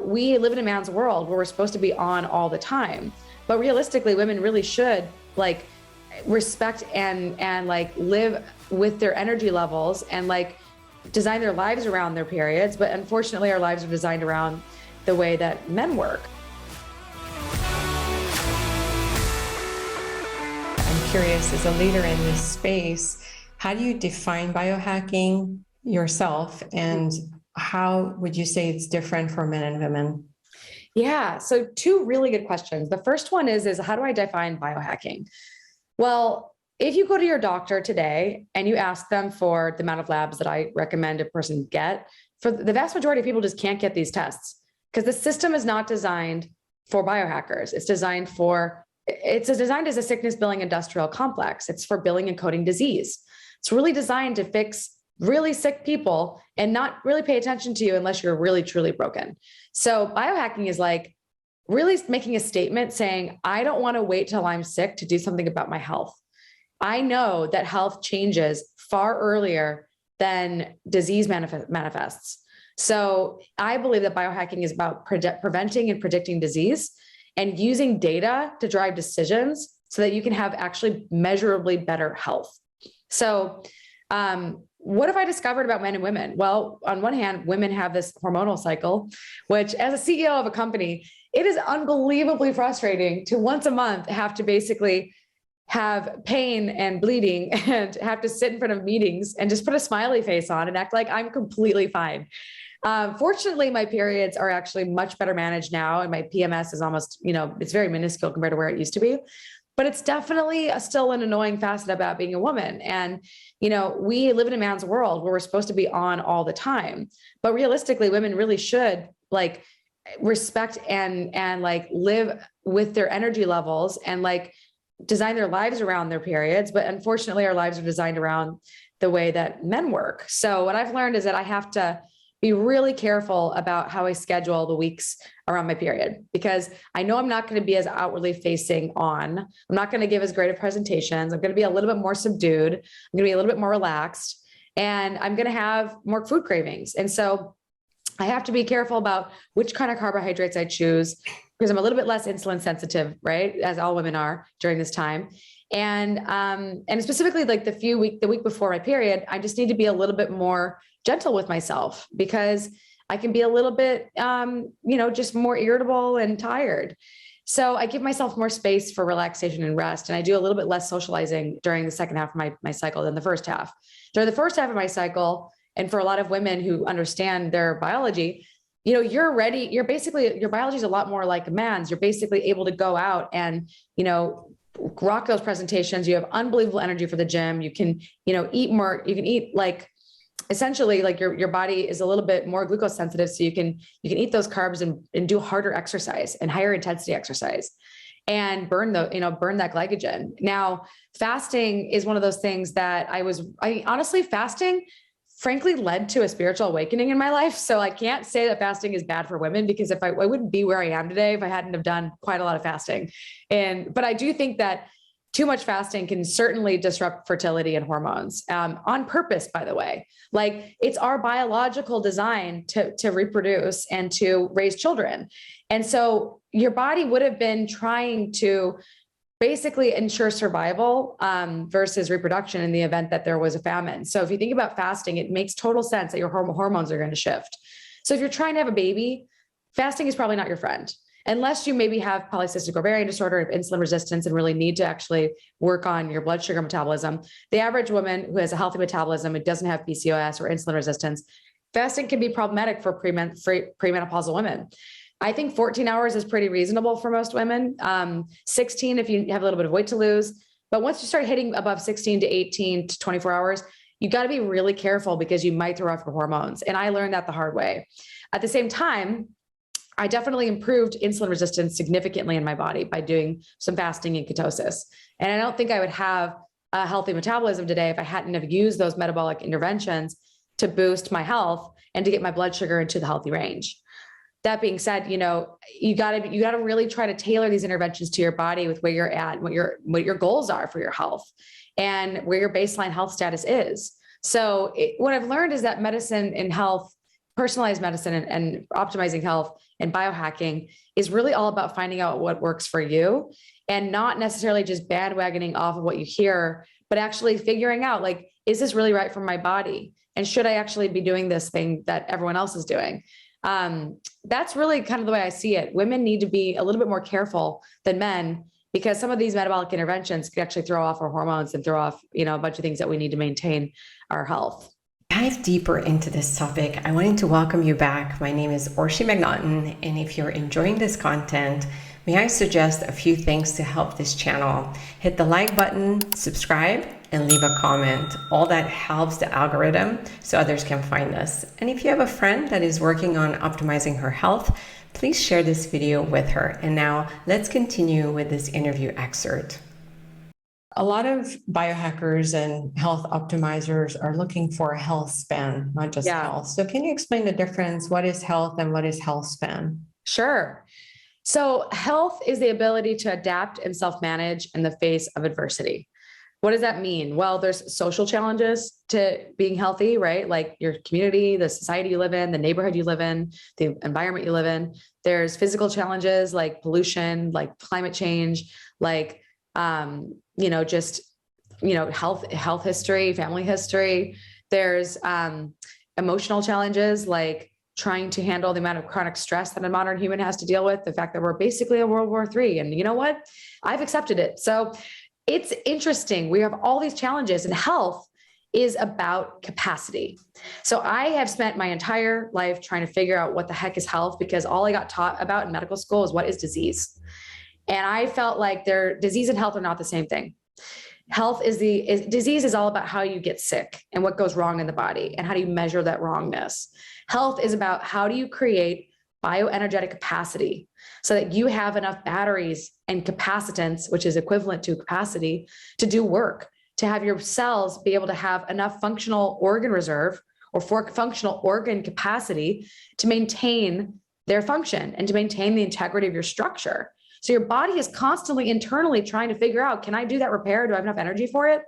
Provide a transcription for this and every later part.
we live in a man's world where we're supposed to be on all the time. But realistically, women really should like respect and like live with their energy levels and like design their lives around their periods. But unfortunately, our lives are designed around the way that men work. I'm curious, as a leader in this space, how do you define biohacking yourself, and how would you say it's different for men and women? Yeah, so two really good questions. The first one is how do I define biohacking? Well, if you go to your doctor today and you ask them for the amount of labs that I recommend a person get, for the vast majority of people just can't get these tests because the system is not designed for biohackers. It's designed as a sickness billing industrial complex. It's for billing and coding disease. It's really designed to fix really sick people and not really pay attention to you unless you're really, truly broken. So biohacking is like really making a statement saying, I don't want to wait till I'm sick to do something about my health. I know that health changes far earlier than disease manifests. So I believe that biohacking is about preventing and predicting disease and using data to drive decisions so that you can have actually measurably better health. So, what have I discovered about men and women? Well, on one hand, women have this hormonal cycle, which as a CEO of a company, it is unbelievably frustrating to once a month have to basically have pain and bleeding and have to sit in front of meetings and just put a smiley face on and act like I'm completely fine. Fortunately, my periods are actually much better managed now. And my PMS is almost, it's very minuscule compared to where it used to be. But it's definitely still an annoying facet about being a woman. And, we live in a man's world where we're supposed to be on all the time. But realistically, women really should like respect and like live with their energy levels and like design their lives around their periods. But unfortunately, our lives are designed around the way that men work. So what I've learned is that I have to be really careful about how I schedule the weeks around my period, because I know I'm not going to be as outwardly facing on. I'm not going to give as great of presentations. I'm going to be a little bit more subdued. I'm going to be a little bit more relaxed, and I'm going to have more food cravings. And so I have to be careful about which kind of carbohydrates I choose, because I'm a little bit less insulin sensitive, right? As all women are during this time. And specifically like the week before my period, I just need to be a little bit more gentle with myself, because I can be a little bit, just more irritable and tired. So I give myself more space for relaxation and rest. And I do a little bit less socializing during the second half of my cycle than the first half. During the first half of my cycle, and for a lot of women who understand their biology, you're ready. Your biology is a lot more like a man's. You're basically able to go out and, rock those presentations. You have unbelievable energy for the gym. You can, eat more. You can eat like, essentially like your body is a little bit more glucose sensitive. So you can eat those carbs and do harder exercise and higher intensity exercise and burn that glycogen. Now, fasting is one of those things that I honestly, fasting frankly led to a spiritual awakening in my life. So I can't say that fasting is bad for women, because I wouldn't be where I am today if I hadn't have done quite a lot of fasting. But I do think that too much fasting can certainly disrupt fertility and hormones, on purpose, by the way. Like, it's our biological design to reproduce and to raise children. And so your body would have been trying to basically ensure survival versus reproduction in the event that there was a famine. So if you think about fasting, it makes total sense that your hormones are going to shift. So if you're trying to have a baby, fasting is probably not your friend, unless you maybe have polycystic ovarian disorder, insulin resistance, and really need to actually work on your blood sugar metabolism. The average woman who has a healthy metabolism, it doesn't have PCOS or insulin resistance, fasting can be problematic for premenopausal women. I think 14 hours is pretty reasonable for most women. 16 if you have a little bit of weight to lose. But once you start hitting above 16 to 18 to 24 hours, you got to be really careful, because you might throw off your hormones. And I learned that the hard way. At the same time, I definitely improved insulin resistance significantly in my body by doing some fasting and ketosis. And I don't think I would have a healthy metabolism today if I hadn't have used those metabolic interventions to boost my health and to get my blood sugar into the healthy range. That being said, you got to really try to tailor these interventions to your body with where you're at, what your goals are for your health, and where your baseline health status is. So what I've learned is that medicine and health personalized medicine and optimizing health and biohacking is really all about finding out what works for you and not necessarily just bandwagoning off of what you hear, but actually figuring out like, is this really right for my body? And should I actually be doing this thing that everyone else is doing? That's really kind of the way I see it. Women need to be a little bit more careful than men because some of these metabolic interventions could actually throw off our hormones and throw off, a bunch of things that we need to maintain our health. Dive deeper into this topic, I wanted to welcome you back. My name is Orshi McNaughton, and if you're enjoying this content, may I suggest a few things to help this channel. Hit the like button, subscribe, and leave a comment. All that helps the algorithm so others can find us. And if you have a friend that is working on optimizing her health, please share this video with her. And now let's continue with this interview excerpt. A lot of biohackers and health optimizers are looking for a health span, not just health. So can you explain the difference? What is health and what is health span? Sure. So health is the ability to adapt and self-manage in the face of adversity. What does that mean? Well, there's social challenges to being healthy, right? Like your community, the society you live in, the neighborhood you live in, the environment you live in. There's physical challenges like pollution, like climate change, like, health history, family history. There's emotional challenges like trying to handle the amount of chronic stress that a modern human has to deal with. The fact that we're basically in World War III, and you know what? I've accepted it. So it's interesting. We have all these challenges, and health is about capacity. So I have spent my entire life trying to figure out what the heck is health, because all I got taught about in medical school is what is disease. And I felt like disease and health are not the same thing. Health disease is all about how you get sick and what goes wrong in the body and how do you measure that wrongness. Health is about how do you create bioenergetic capacity so that you have enough batteries and capacitance, which is equivalent to capacity, to do work, to have your cells be able to have enough functional organ reserve or functional organ capacity to maintain their function and to maintain the integrity of your structure. So your body is constantly internally trying to figure out, can I do that repair? Do I have enough energy for it?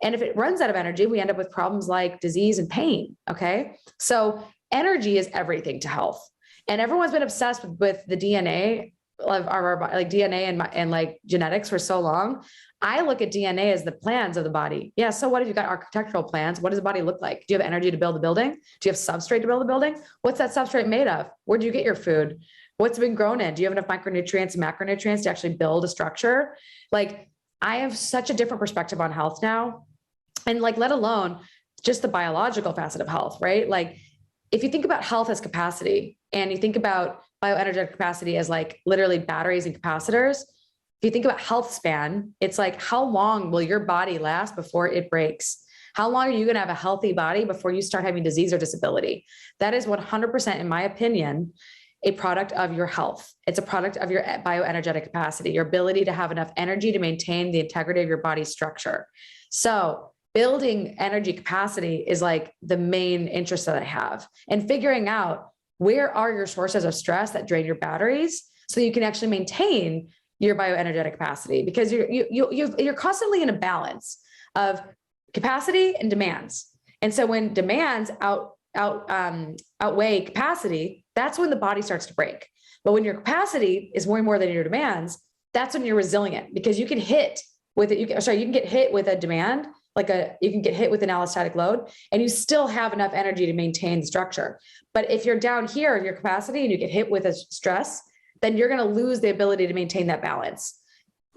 And if it runs out of energy, we end up with problems like disease and pain. Okay. So energy is everything to health. And everyone's been obsessed with the DNA of our body, like DNA and like genetics for so long. I look at DNA as the plans of the body. Yeah. So what if you've got architectural plans? What does the body look like? Do you have energy to build a building? Do you have substrate to build a building? What's that substrate made of? Where do you get your food? What's been grown in? Do you have enough micronutrients and macronutrients to actually build a structure? Like, I have such a different perspective on health now. And like, let alone just the biological facet of health, right? Like, if you think about health as capacity and you think about bioenergetic capacity as like literally batteries and capacitors, if you think about health span, it's like, how long will your body last before it breaks? How long are you going to have a healthy body before you start having disease or disability? That is 100%, in my opinion, a product of your health. It's a product of your bioenergetic capacity, your ability to have enough energy to maintain the integrity of your body's structure. So building energy capacity is like the main interest that I have, and figuring out where are your sources of stress that drain your batteries so you can actually maintain your bioenergetic capacity, because you're constantly in a balance of capacity and demands. And so when demands outweigh capacity, that's when the body starts to break. But when your capacity is way more than your demands, that's when you're resilient, because you can hit with it. You can get hit with a demand, you can get hit with an allostatic load, and you still have enough energy to maintain the structure. But if you're down here in your capacity and you get hit with a stress, then you're going to lose the ability to maintain that balance.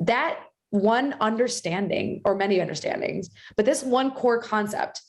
That one understanding, or many understandings, but this one core concept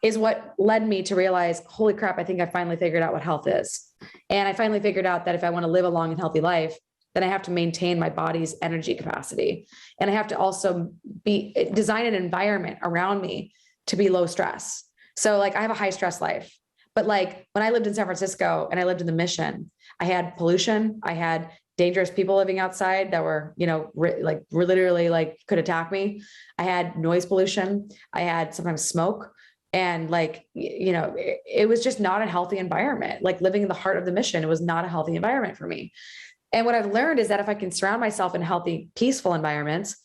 is what led me to realize, holy crap, I think I finally figured out what health is. And I finally figured out that if I want to live a long and healthy life, then I have to maintain my body's energy capacity. And I have to also design an environment around me to be low stress. So like, I have a high stress life, but like when I lived in San Francisco and I lived in the Mission, I had pollution. I had dangerous people living outside that were, were literally like could attack me. I had noise pollution. I had sometimes smoke. And it was just not a healthy environment. Like living in the heart of the Mission, it was not a healthy environment for me. And what I've learned is that if I can surround myself in healthy, peaceful environments,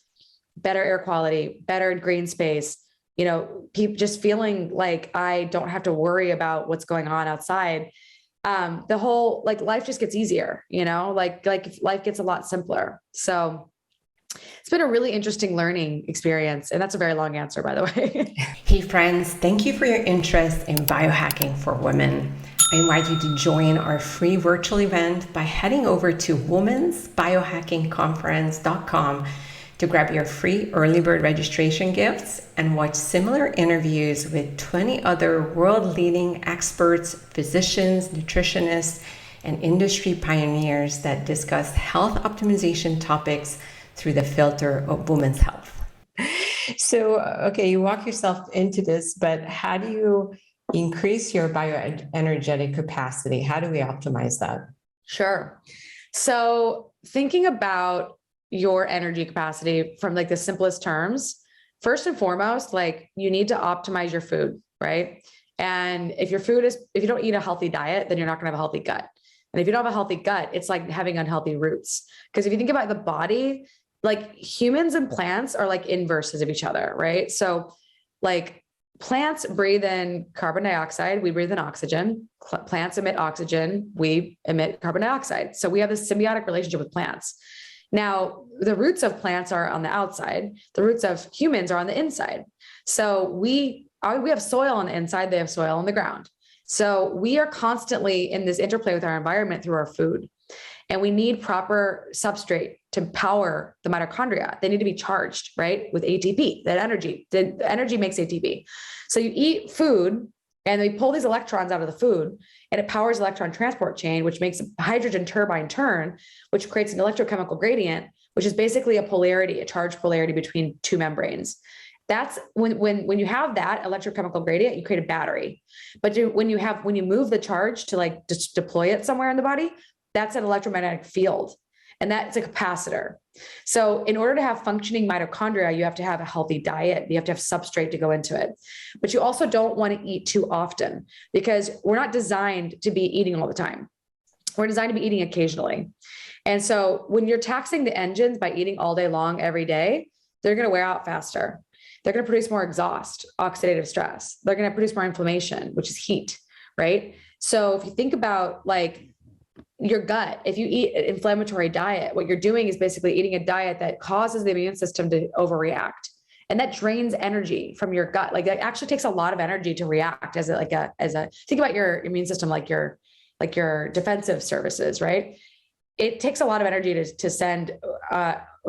better air quality, better green space, just feeling like I don't have to worry about what's going on outside, the whole, like, life just gets easier, like life gets a lot simpler. So it's been a really interesting learning experience. And that's a very long answer, by the way. Hey friends, thank you for your interest in biohacking for women. I invite you to join our free virtual event by heading over to womensbiohackingconference.com to grab your free early bird registration gifts and watch similar interviews with 20 other world-leading experts, physicians, nutritionists, and industry pioneers that discuss health optimization topics through the filter of women's health. So, okay, you walk yourself into this, but how do you increase your bioenergetic capacity? How do we optimize that? Sure. So thinking about your energy capacity from like the simplest terms, first and foremost, like you need to optimize your food, right? And if you don't eat a healthy diet, then you're not going to have a healthy gut. And if you don't have a healthy gut, it's like having unhealthy roots. Because if you think about the body, like humans and plants are like inverses of each other, right? So like plants breathe in carbon dioxide, we breathe in oxygen. Plants emit oxygen, we emit carbon dioxide. So we have this symbiotic relationship with plants. Now, the roots of plants are on the outside. The roots of humans are on the inside. So we have soil on the inside. They have soil on the ground. So we are constantly in this interplay with our environment through our food. And we need proper substrate to power the mitochondria. They need to be charged, right? With ATP, that energy. The energy makes ATP. So you eat food and they pull these electrons out of the food and it powers electron transport chain, which makes a hydrogen turbine turn, which creates an electrochemical gradient, which is basically a polarity, a charge polarity between two membranes. That's when you have that electrochemical gradient, you create a battery. But when you move the charge to like just deploy it somewhere in the body, that's an electromagnetic field. And that's a capacitor. So in order to have functioning mitochondria, you have to have a healthy diet. You have to have substrate to go into it. But you also don't want to eat too often because we're not designed to be eating all the time. We're designed to be eating occasionally. And so when you're taxing the engines by eating all day long every day, they're going to wear out faster. They're going to produce more exhaust, oxidative stress. They're going to produce more inflammation, which is heat, right? So if you think about like your gut, if you eat an inflammatory diet, what you're doing is basically eating a diet that causes the immune system to overreact. And that drains energy from your gut. Like that actually takes a lot of energy to react think about your immune system, like your defensive services, right? It takes a lot of energy to send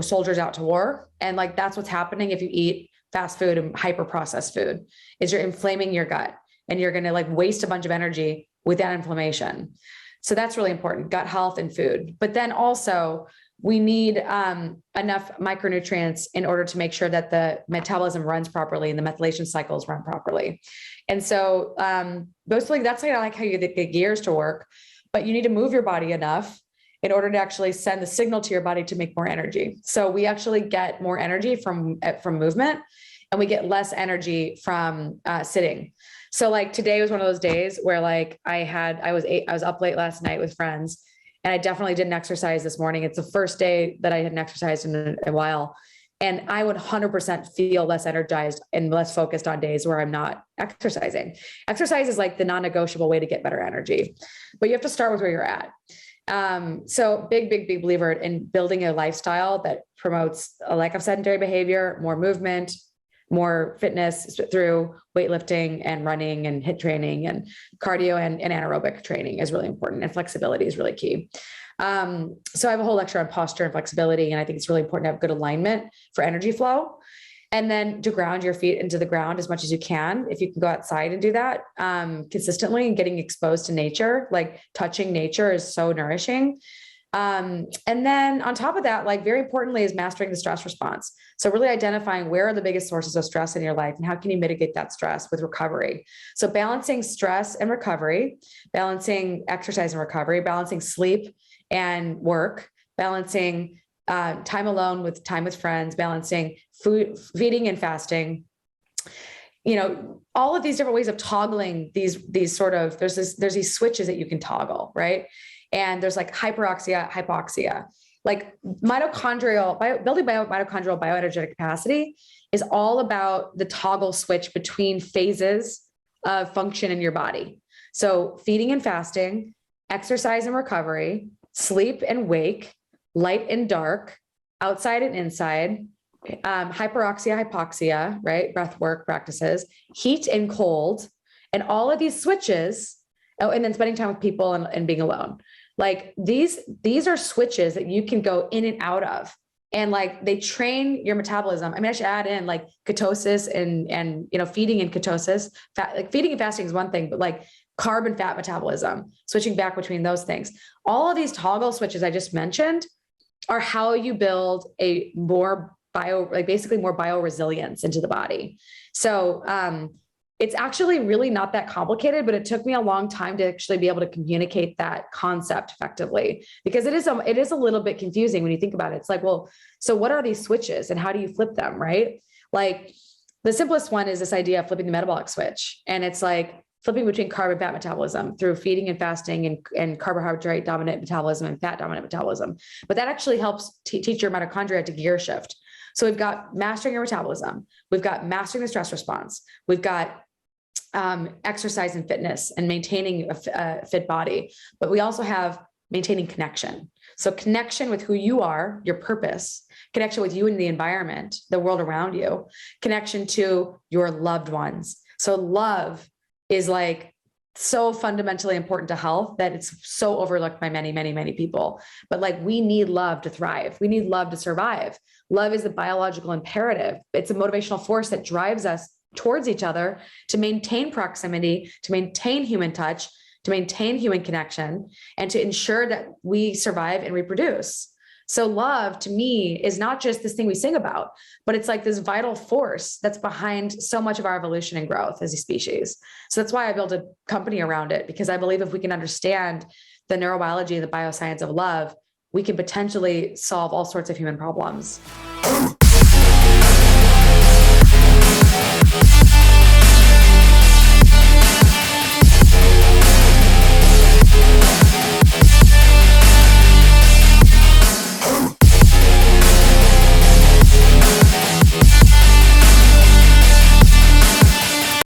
soldiers out to war. And like, that's what's happening if you eat fast food and hyper processed food is you're inflaming your gut and you're going to like waste a bunch of energy with that inflammation. So that's really important, gut health and food. But then also we need enough micronutrients in order to make sure that the metabolism runs properly and the methylation cycles run properly. And so mostly that's like how you get the gears to work, but you need to move your body enough in order to actually send the signal to your body to make more energy. So we actually get more energy from movement and we get less energy from sitting. So like today was one of those days where like I was up late last night with friends and I definitely didn't exercise this morning. It's the first day that I hadn't exercised in a while. And I would 100% feel less energized and less focused on days where I'm not exercising. Exercise is like the non-negotiable way to get better energy, but you have to start with where you're at. So big believer in building a lifestyle that promotes a lack of sedentary behavior, more movement, more fitness through weightlifting and running and HIIT training and cardio and anaerobic training is really important. And flexibility is really key. So I have a whole lecture on posture and flexibility. And I think it's really important to have good alignment for energy flow. And then to ground your feet into the ground as much as you can. If you can go outside and do that consistently and getting exposed to nature, like touching nature is so nourishing. And then on top of that, like very importantly is mastering the stress response. So really identifying where are the biggest sources of stress in your life and how can you mitigate that stress with recovery? So balancing stress and recovery, balancing exercise and recovery, balancing sleep and work, balancing time alone with time with friends, balancing food, feeding and fasting, all of these different ways of toggling these sort of, there's these switches that you can toggle, right? And there's like hyperoxia, hypoxia, like building mitochondrial bioenergetic capacity is all about the toggle switch between phases of function in your body. So feeding and fasting, exercise and recovery, sleep and wake, light and dark, outside and inside, hyperoxia, hypoxia, right? Breath work practices, heat and cold, and all of these switches. Oh, and then spending time with people and being alone. Like these are switches that you can go in and out of. And like they train your metabolism. I mean, I should add in like ketosis and feeding and ketosis. Like feeding and fasting is one thing, but like carb and fat metabolism, switching back between those things. All of these toggle switches I just mentioned are how you build a more basically more bioresilience into the body. So it's actually really not that complicated, but it took me a long time to actually be able to communicate that concept effectively, because it is a little bit confusing when you think about it. It's like, well, so what are these switches and how do you flip them, right? Like the simplest one is this idea of flipping the metabolic switch. And it's like flipping between carb and fat metabolism through feeding and fasting and carbohydrate dominant metabolism and fat dominant metabolism. But that actually helps teach your mitochondria to gear shift. So we've got mastering your metabolism. We've got mastering the stress response. We've got exercise and fitness and maintaining a fit body. But we also have maintaining connection. So connection with who you are, your purpose, connection with you and the environment, the world around you, connection to your loved ones. So love is like so fundamentally important to health that it's so overlooked by many, many, many people. But like we need love to thrive. We need love to survive. Love is a biological imperative. It's a motivational force that drives us towards each other to maintain proximity, to maintain human touch, to maintain human connection, and to ensure that we survive and reproduce. So love to me is not just this thing we sing about, but it's like this vital force that's behind so much of our evolution and growth as a species. So that's why I built a company around it, because I believe if we can understand the neurobiology and the bioscience of love, we can potentially solve all sorts of human problems.